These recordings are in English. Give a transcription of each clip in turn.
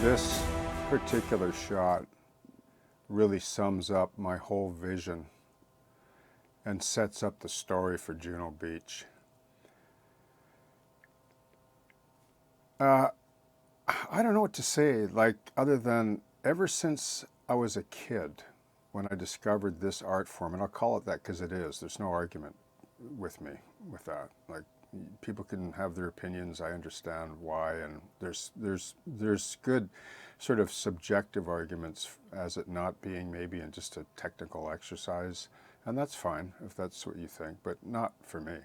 This particular shot really sums up my whole vision and sets up the story for Juno Beach. I don't know what to say, like, other than ever since I was a kid, when I discovered this art form, and I'll call it that because it is, there's no argument with me with that. Like, people can have their opinions, I understand why, and there's good sort of subjective arguments as it not being maybe in just a technical exercise, and that's fine if that's what you think, but not for me.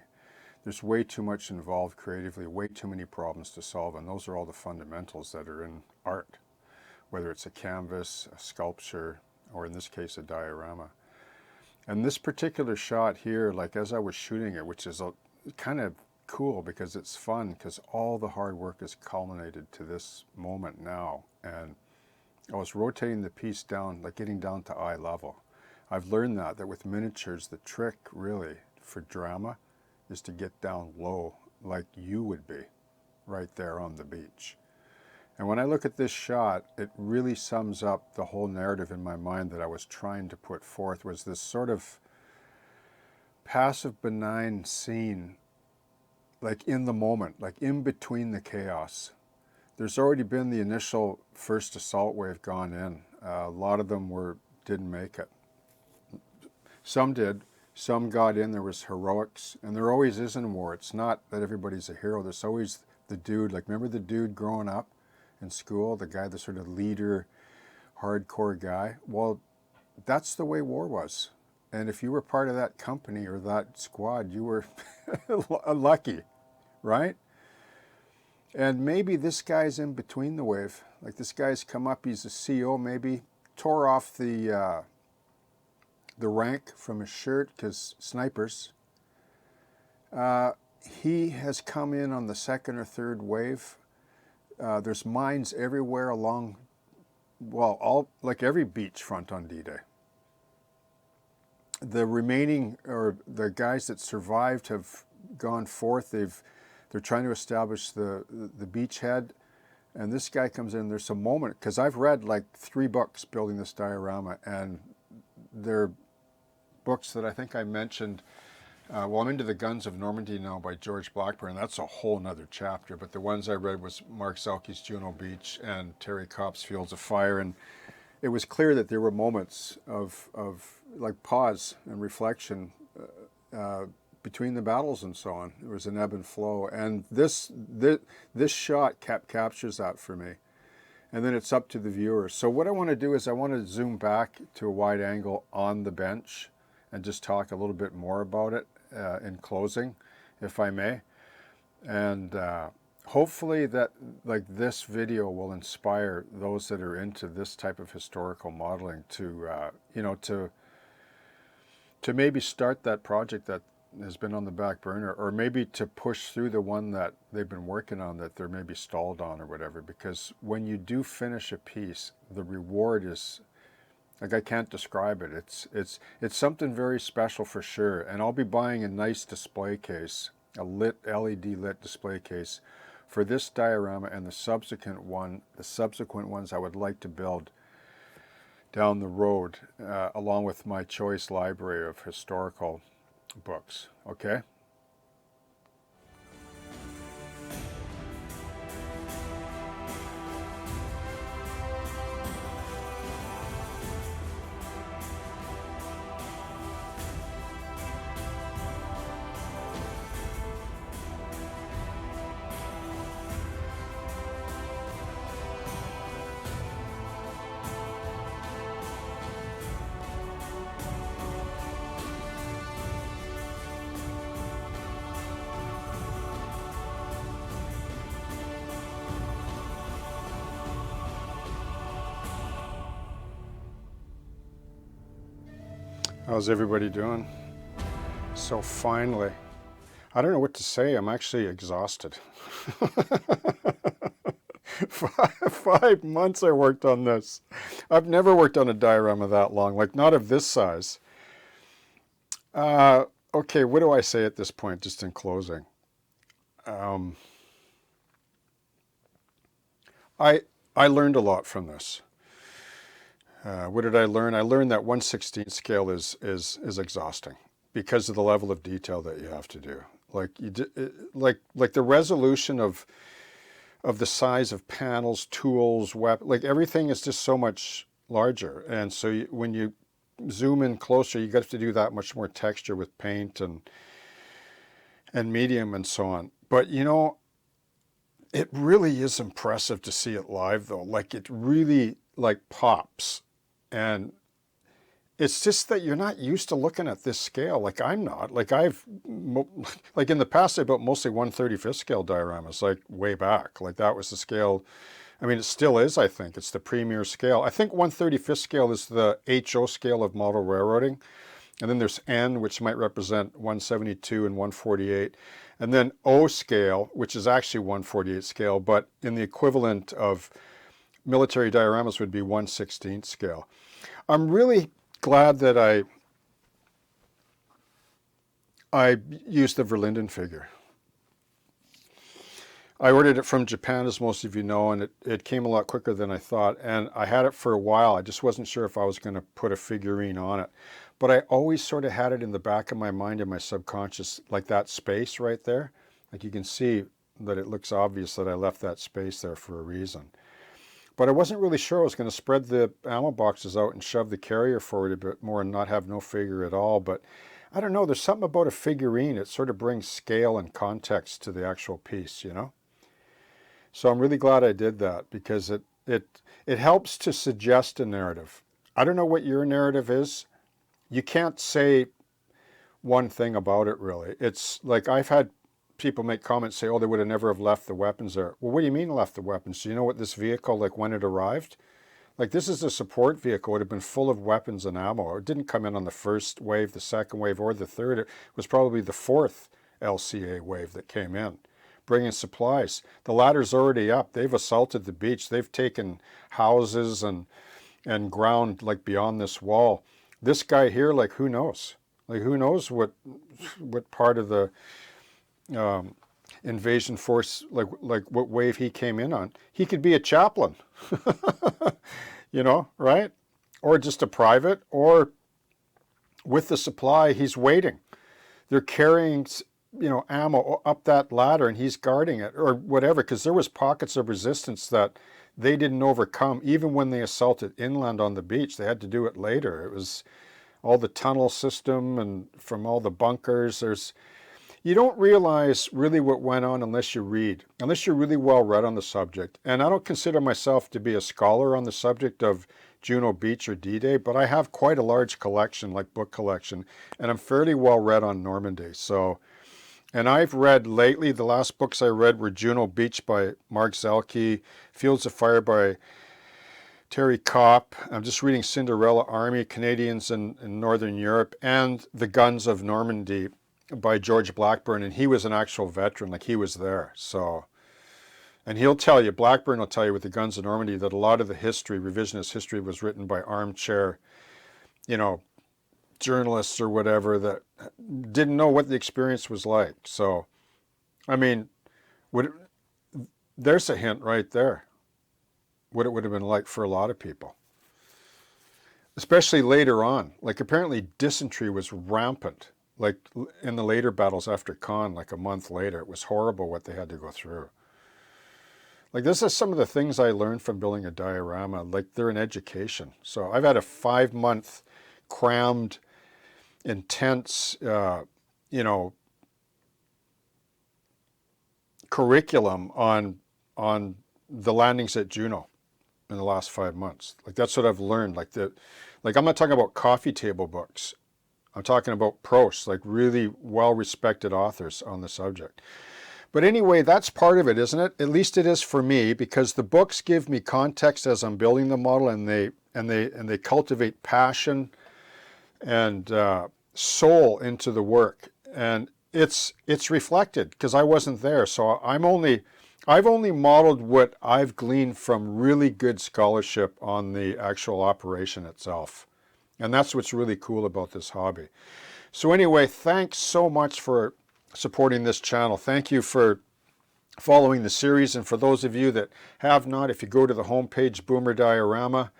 There's way too much involved creatively, way too many problems to solve, and those are all the fundamentals that are in art, whether it's a canvas, a sculpture, or in this case a diorama. And this particular shot here, like as I was shooting it, which is kind of cool because it's fun, because all the hard work is culminated to this moment now. And I was rotating the piece down, like getting down to eye level. I've learned that with miniatures, the trick really for drama is to get down low like you would be right there on the beach. And when I look at this shot, it really sums up the whole narrative in my mind that I was trying to put forth, was this sort of passive, benign scene, like in the moment, like in between the chaos. There's already been the initial first assault wave gone in. A lot of them didn't make it. Some did. Some got in. There was heroics, and there always is in war. It's not that everybody's a hero. There's always the dude, like remember the dude growing up in school, the guy, the sort of leader, hardcore guy? Well, that's the way war was. And if you were part of that company or that squad, you were lucky, right? And maybe this guy's in between the wave. Like this guy's come up, he's a CO maybe, tore off the rank from his shirt because snipers. He has come in on the second or third wave. There's mines everywhere along, well, like every beach front on D-Day. The remaining, or the guys that survived, have gone forth. They're trying to establish the beachhead, and this guy comes in. There's a moment, because I've read like 3 books building this diorama, and they're books that I think I mentioned. Well, I'm into The Guns of Normandy now by George Blackburn. That's a whole nother chapter, but the ones I read was Mark Selke's Juno Beach and Terry Kopp's Fields of Fire, and it was clear that there were moments of like pause and reflection between the battles and so on. There was an ebb and flow, and this shot captures that for me. And then it's up to the viewer. So what I want to do is I want to zoom back to a wide angle on the bench and just talk a little bit more about it in closing, if I may. And hopefully that, like, this video will inspire those that are into this type of historical modeling to, you know, to maybe start that project that has been on the back burner, or maybe to push through the one that they've been working on that they're maybe stalled on or whatever. Because when you do finish a piece, the reward is, like, I can't describe it. It's something very special for sure. And I'll be buying a nice display case, a LED lit display case for this diorama and the subsequent ones I would like to build down the road, along with my choice library of historical books. Okay? How's everybody doing? So finally, I don't know what to say. I'm actually exhausted. 5 months I worked on this. I've never worked on a diorama that long, like not of this size. Okay, what do I say at this point, just in closing? I learned a lot from this. What did I learn? I learned that 1/16 scale is exhausting because of the level of detail that you have to do. Like like the resolution of the size of panels, tools, like everything is just so much larger. And so when you zoom in closer, you have to do that much more texture with paint and medium and so on. But you know, it really is impressive to see it live though. Like it really like pops. And it's just that you're not used to looking at this scale. Like I'm not. Like like in the past I built mostly 1/35 scale dioramas, like way back. Like that was the scale. I mean, it still is, I think. It's the premier scale. I think 1/35 scale is the HO scale of model railroading. And then there's N, which might represent 172 and 148. And then O scale, which is actually 1/48 scale, but in the equivalent of military dioramas would be 1/16 scale. I'm really glad that I used the Verlinden figure. I ordered it from Japan, as most of you know, and it came a lot quicker than I thought. And I had it for a while. I just wasn't sure if I was going to put a figurine on it. But I always sort of had it in the back of my mind and my subconscious, like that space right there. Like you can see that it looks obvious that I left that space there for a reason. But I wasn't really sure I was going to spread the ammo boxes out and shove the carrier forward a bit more and not have no figure at all. But I don't know, there's something about a figurine. It sort of brings scale and context to the actual piece, you know? So I'm really glad I did that because it helps to suggest a narrative. I don't know what your narrative is. You can't say one thing about it really. It's like I've had people make comments say, oh, they would have never have left the weapons there. Well, what do you mean left the weapons? Do you know what this vehicle, like when it arrived? Like this is a support vehicle. It would have been full of weapons and ammo. It didn't come in on the first wave, the second wave, or the third. It was probably the fourth LCA wave that came in, bringing supplies. The ladder's already up. They've assaulted the beach. They've taken houses and ground like beyond this wall. This guy here, like who knows? Like who knows what part of the invasion force, like what wave he came in on. He could be a chaplain, you know, right? Or just a private, or with the supply, he's waiting. They're carrying, you know, ammo up that ladder and he's guarding it or whatever, because there was pockets of resistance that they didn't overcome even when they assaulted inland on the beach. They had to do it later. It was all the tunnel system and from all the bunkers. You don't realize really what went on unless you read, unless you're really well read on the subject. And I don't consider myself to be a scholar on the subject of Juno Beach or D-Day, but I have quite a large collection, like book collection, and I'm fairly well read on Normandy. So, and I've read lately, the last books I read were Juno Beach by Mark Zelke, Fields of Fire by Terry Kopp. I'm just reading Cinderella Army, Canadians in Northern Europe, and The Guns of Normandy by George Blackburn, and he was an actual veteran, like he was there. So, and he'll tell you, Blackburn will tell you with The Guns of Normandy that a lot of the history, revisionist history, was written by armchair, you know, journalists or whatever that didn't know what the experience was like. So, I mean, there's a hint right there, what it would have been like for a lot of people. Especially later on. Like apparently dysentery was rampant. Like in the later battles after Caen, like a month later, it was horrible what they had to go through. Like this is some of the things I learned from building a diorama, like they're an education. So I've had a 5-month crammed, intense, you know, curriculum on the landings at Juno in the last 5 months. Like that's what I've learned. Like I'm not talking about coffee table books. I'm talking about pros, like really well-respected authors on the subject. But anyway, that's part of it, isn't it? At least it is for me, because the books give me context as I'm building the model, and they cultivate passion and soul into the work, and it's reflected because I wasn't there. So I've only modeled what I've gleaned from really good scholarship on the actual operation itself. And that's what's really cool about this hobby. So anyway, thanks so much for supporting this channel. Thank you for following the series. And for those of you that have not, if you go to the homepage, Boomer Diorama,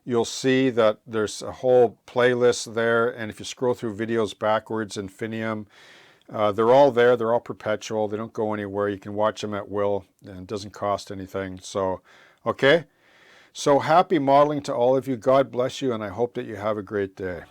you'll see that there's a whole playlist there. And if you scroll through videos backwards, Infinium, they're all there. They're all perpetual. They don't go anywhere. You can watch them at will, and it doesn't cost anything. So, okay. So happy modeling to all of you. God bless you, and I hope that you have a great day.